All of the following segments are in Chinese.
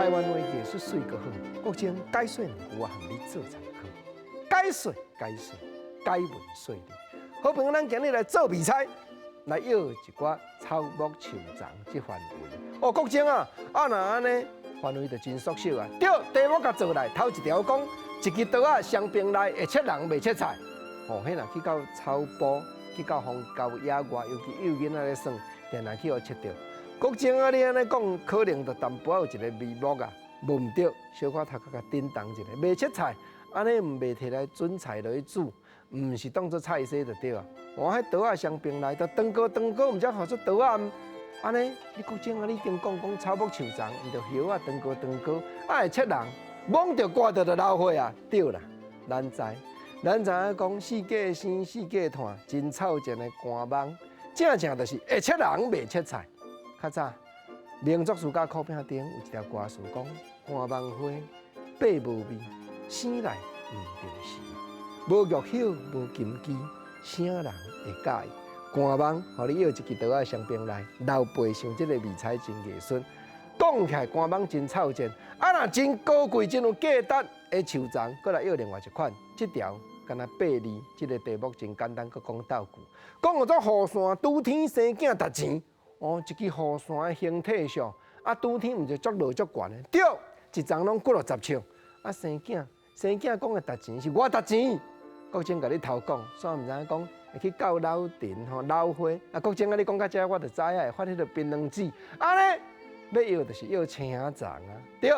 台湾话艺术水个好，国情解说我和你做参考。解说，解文说理。好朋友，咱今日来做比赛，来要一寡草木树丛这范围。哦，国情啊，啊那安尼范围就真缩小啊。对，题目甲做来，头一条讲一支刀啊，双柄内会切人袂切菜。哦，迄若去到草埔，去到荒郊野外，尤其幼囡仔咧耍，定来去互切着。国情啊，你安尼讲，可能就淡薄有一个眉目啊，闻唔着，小可头壳甲叮当一下。袂切菜，安尼唔袂摕来准菜落去煮，唔是当做菜色就对啊。我迄刀啊，双柄内，就长高，唔则好做刀啊。安尼，你国情啊，你已经讲草木树丛，伊就叶啊长高，啊会切人，摸着刮着就流血啊。对啦，咱知影讲四界生，四界炭，真草前的寒芒，正就是会切人，袂切菜。较早，民族书家课本顶有一条歌词讲：寒芒花，八无味，生来毋定时。无玉晓，无金枝，啥人会介意？寒芒，互你要一支刀仔双柄内，留背上这个味彩真艺术。讲起来，寒芒真草前，啊若真高贵、真有价值的树丛，过来要另外一款，这条。敢若八字，这个题目真简单，佮讲倒句。讲叫做雨伞拄天生囝值钱。哦，一支雨伞的形体上，啊拄天毋是足落足悬的，对，一丛拢几落十尺。啊生囝讲的值钱是我值钱。国情甲你偷讲，煞毋知影讲会去教老田吼老花。啊国情啊，你讲到这，我就知影会发迄个槟榔籽。安尼要要就是要青丛啊，对，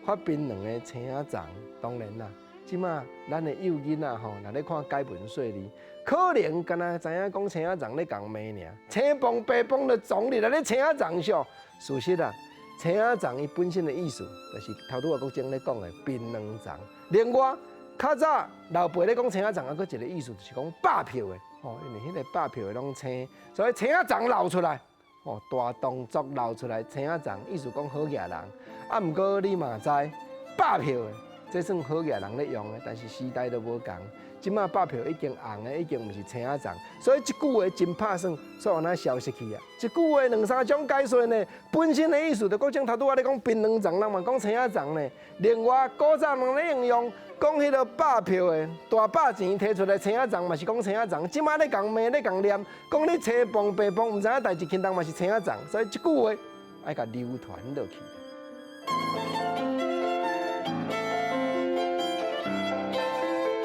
发槟榔的青丛，当然啦。即马咱的幼囡仔吼，若咧看解文说理，可能敢若知影讲青丛咧共骂尔，青蹦白蹦就撞入来咧青丛上。事实啊，青丛伊本身的意思，就是头拄啊国情咧讲的槟榔丛。另外，较早老辈咧讲青丛，还佫一个意思就是讲霸票的，吼，因为迄个霸票的拢青，所以青丛流出来，吼，大动作流出来青丛，意思讲好野人。啊，毋过你嘛知霸票的。这算好野人咧用的，但是时代都无共。即马百票已经红的，已经毋是青仔丛，所以即句话真拍算，所以安那消失去啊。一句话两三种解说呢，本身的意思就国情头拄仔咧讲槟榔丛，人嘛讲青仔丛呢。另外，古早人咧应用讲迄个百票的大把钱摕出来青仔丛嘛是讲青仔丛，即马咧共骂咧共念，讲你青蹦白蹦，毋知影代志轻重嘛是青仔丛，所以即句话爱甲流传落去。